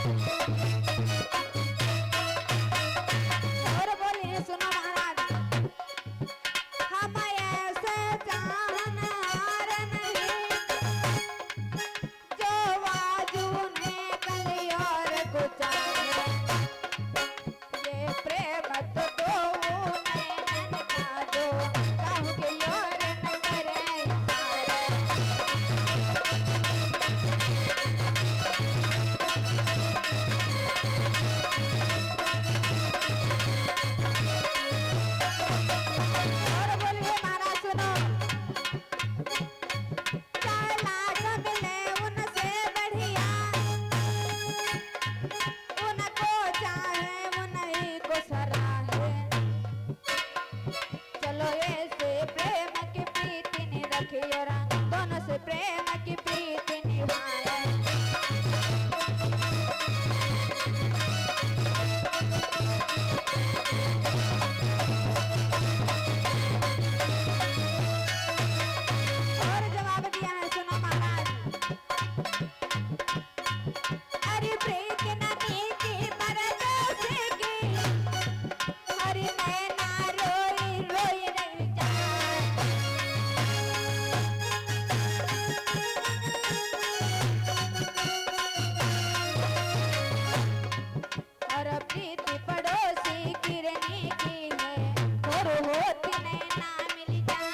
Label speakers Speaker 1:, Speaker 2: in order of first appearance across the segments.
Speaker 1: और बोले सुनो महाराज, हम ऐसे जानहार नहीं जो बाजू ने कली और गुजारे, ये प्रेम तो दो नैनन का दो कहूँ के और न करे इशारे। और बोलिए महाराज सुनो, चला सबले उनसे बढ़िया, उनको चाहे उन्हीं को सराहे, चलो ऐसे प्रेम की प्रीति ने रखियो रंग, दोनों से प्रेम की प्रीति निभाए। और जवाब दिया है सुनो महाराज, अरे प्रीति न नीति परदेसी की, अरे नैना रोई रोई रही जाए, और प्रीति पड़ोसी किरनी की है, और होती नैना मिल जाए।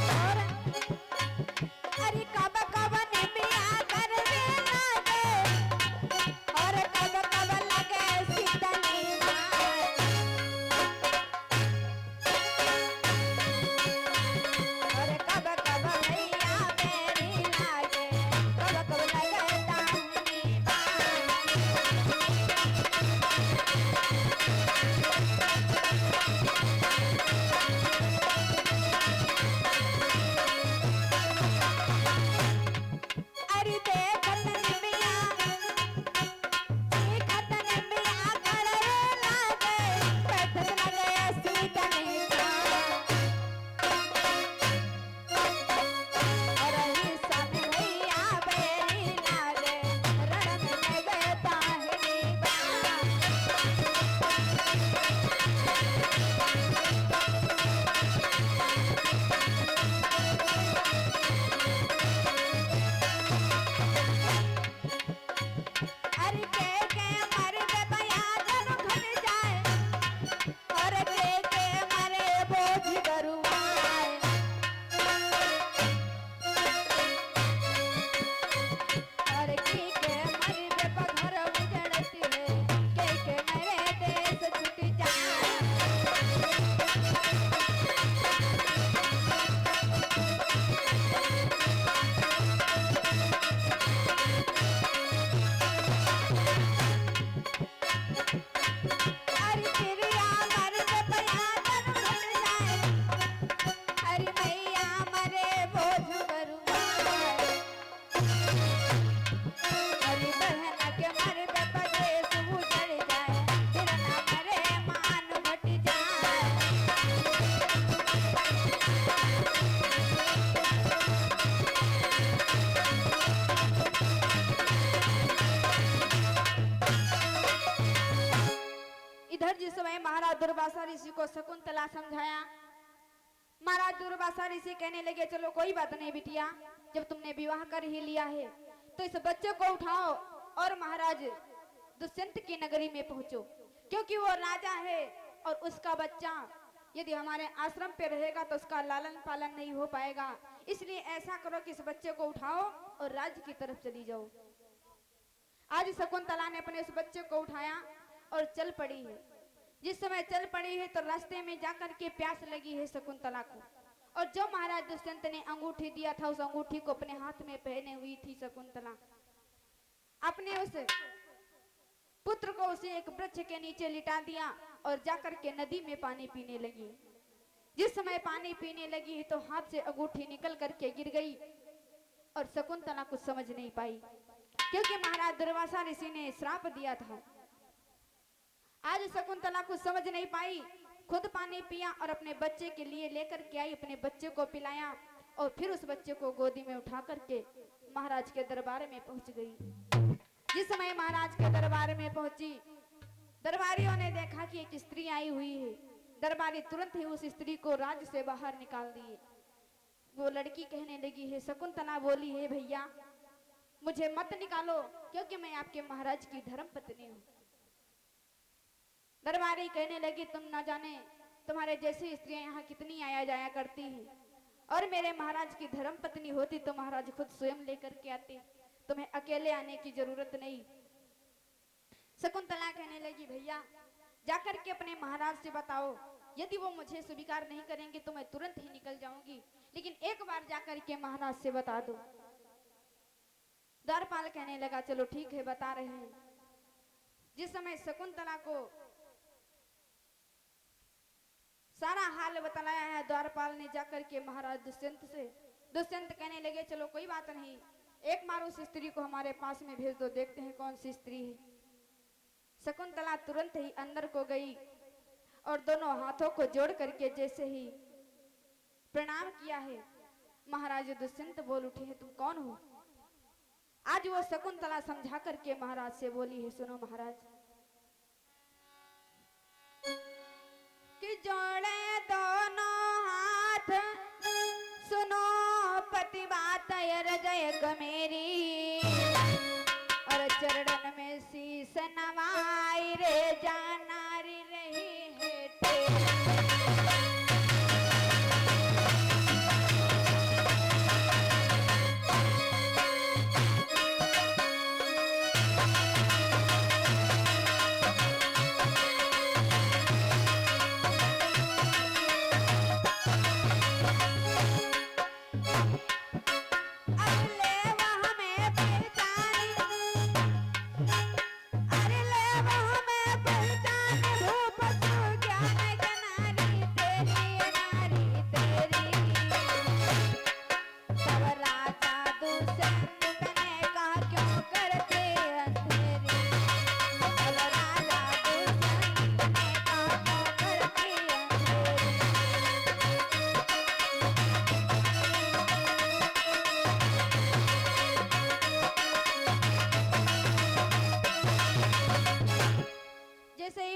Speaker 1: और अरे कब कब निमिया करने लगे, और कब कब लगे शीतली माए, और कब कब भैया मेरी लागे, कब कब लगे दाहिनी बाएं। अरे देखत निमिया सीखत निमिया करे लागे, बैठत लगे सीखने का, और हिस्सा में भैया बेरी लागे, रण में लगे दाहिनी बाएं। अरे के मर्द बया जब घट जाए, और के मरे बोझ बरुआए, और के मर्द पघर उजड़ती है, के मरे देश छूट जाए। अरे चिड़िया मर्द बया जब घट जाए, अरे मैया मरे बोझ बरुआए, अरे बहन के मर्द पदेश उजड़ जाए, फिर न मरे मान घट जाए। इधर जिस समय महाराज दुर्वासा ऋषि को शकुंतला समझाया, महाराज दुर्वासा ऋषि कहने लगे चलो कोई बात नहीं बिटिया, जब तुमने विवाह कर ही लिया है तो इस बच्चे को उठाओ और महाराज दुष्यंत की नगरी में पहुंचो, क्योंकि वो राजा है और उसका बच्चा यदि हमारे आश्रम पे रहेगा तो उसका लालन पालन नहीं हो पाएगा, इसलिए ऐसा करो कि इस बच्चे को उठाओ और राज्य की तरफ चली जाओ। आज शकुंतला ने अपने उस बच्चे को उठाया और चल पड़ी है। जिस समय चल पड़ी है तो रास्ते में जाकर के प्यास लगी है शकुंतला को, और जो महाराज दुष्यंत ने अंगूठी दिया था उस अंगूठी को अपने हाथ में पहने हुई थी शकुंतला। अपने उस पुत्र को उसे एक वृक्ष के नीचे लिटा दिया और जाकर के नदी में पानी पीने लगी। जिस समय पानी पीने लगी तो हाथ से अंगूठी निकल करके गिर गई और शकुंतला कुछ समझ नहीं पाई, क्योंकि महाराज दुर्वासा ऋषि ने श्राप दिया था। आज शकुंतला कुछ समझ नहीं पाई खुद पानी पिया और अपने बच्चे के लिए लेकर के आई, अपने बच्चे को पिलाया और फिर उस बच्चे को गोदी में उठा करके महाराज के दरबार में पहुंच गई। जिस समय महाराज के दरबार में पहुंची, दरबारियों ने देखा कि एक स्त्री आई हुई है। दरबारी तुरंत ही उस स्त्री को राज्य से बाहर निकाल दिए। वो लड़की कहने लगी है, शकुंतला बोली है, भैया मुझे मत निकालो क्योंकि मैं आपके महाराज की धर्म पत्नी हूँ। दरबारी कहने लगी, तुम न जाने तुम्हारे जैसी स्त्रियां यहाँ कितनी आया जाया करती हैं, और मेरे महाराज की धर्म पत्नी होती तो महाराज खुद स्वयं लेकर के आते, तुम्हें अकेले आने की जरूरत नहीं। शकुंतला कहने लगी, भैया जाकर के अपने महाराज से बताओ, यदि वो मुझे स्वीकार नहीं करेंगे तो मैं तुरंत ही निकल जाऊंगी, लेकिन एक बार जाकर के महाराज से बता दो। द्वारपाल कहने लगा, चलो ठीक है बता रहे हैं। जिस समय शकुंतला को सारा हाल बतलाया है द्वारपाल ने जाकर के महाराज दुष्यंत से, दुष्यंत कहने लगे, चलो कोई बात नहीं, एक बार उस स्त्री को हमारे पास में भेज दो, देखते हैं कौन सी स्त्री है। शकुंतला तुरंत ही अंदर को गई और दोनों हाथों को जोड़ करके जैसे ही प्रणाम किया है, महाराज दुष्यंत बोल उठे हैं, तुम कौन हो? आज वो शकुंतला समझा करके महाराज से बोली है, सुनो महाराज, कि जोड़े दोनों हाथ सुनो पति बात हृदय मेरी, और चरणन में शीस नवाई रे जानारी रही है तेरी।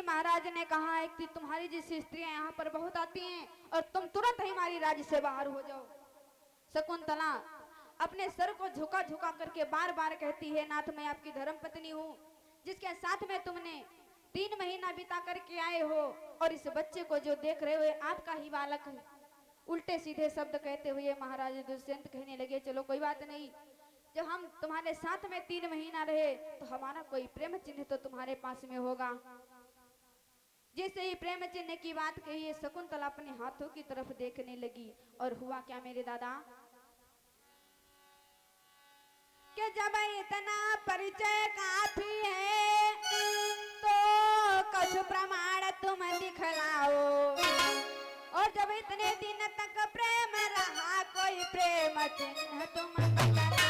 Speaker 1: महाराज ने कहा है कि तुम्हारी जैसी स्त्रियां यहाँ पर बहुत आती हैं और तुम तुरंत ही हमारी राज्य से बाहर हो जाओ। शकुंतला अपने सर को झुका झुका करके बार बार कहती है, नाथ मैं आपकी धर्म पत्नी हूँ, जिसके साथ में तुमने 3 महीना बिता करके आए हो, और इस बच्चे को जो देख रहे हो आपका ही बालक है। उल्टे सीधे शब्द कहते हुए महाराज दुष्यंत कहने लगे, चलो कोई बात नहीं, जब हम तुम्हारे साथ में 3 महीना रहे तो हमारा कोई प्रेम चिन्ह तो तुम्हारे पास में होगा। जैसे ही प्रेम चिन्ह की बात कही है, शकुंतला अपने हाथों की तरफ देखने लगी, और हुआ क्या मेरे दादा कि जब इतना परिचय काफी है तो कुछ प्रमाण तुम दिखलाओ, और जब इतने दिन तक प्रेम रहा कोई प्रेम चिन्ह तुम दिखलाओ।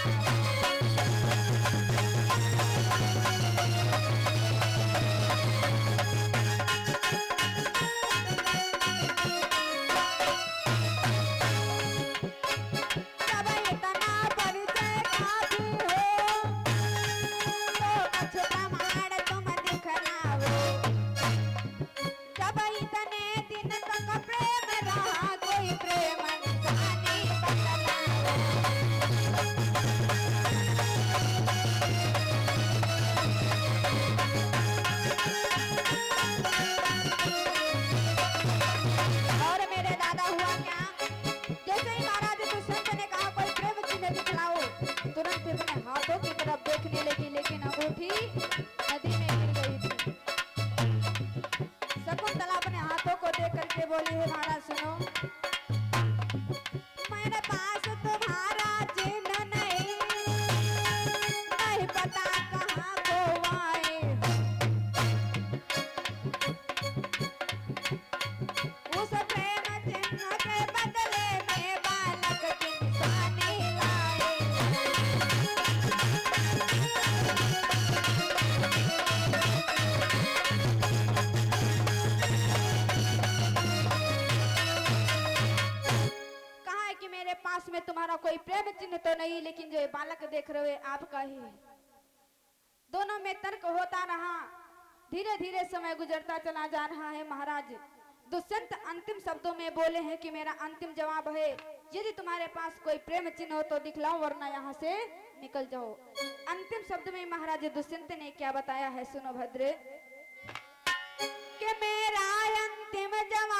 Speaker 1: हाथों की तरफ देखने लगी, लेकिन अंगूठी नदी में गिर गई थी। शकुंतला अपने हाथों को देख करके बोली है, महाराज सुनो, मेरे पास तुम्हारा चिन्ह नहीं, नहीं पता कहाँ को आए, उस प्रेम चिन्ह के बदले में बालक की निशानी लाए। में तुम्हारा कोई प्रेम चिन्ह तो नहीं, लेकिन जो ये बालक देख रहे हो आपका ही है। दोनों में तर्क होता रहा, धीरे धीरे समय गुजरता चला जा रहा है। महाराज दुष्यंत अंतिम शब्दों में बोले हैं कि मेरा अंतिम जवाब है, यदि तुम्हारे पास कोई प्रेम चिन्ह हो तो दिखलाओ, वरना यहाँ से निकल जाओ। अंतिम शब्द में महाराज दुष्यंत ने क्या बताया है, सुनो भद्र। कि मेरा अंतिम जवाब